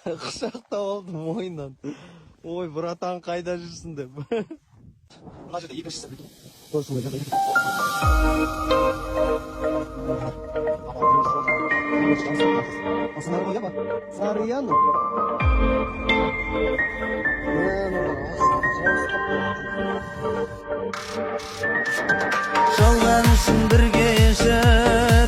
Құшақтап алды мойнынан. Ой, братан, қайда жүрсің деп. Мына жерде екіншісі Сарыяны. Жалған үшін бірге yaşa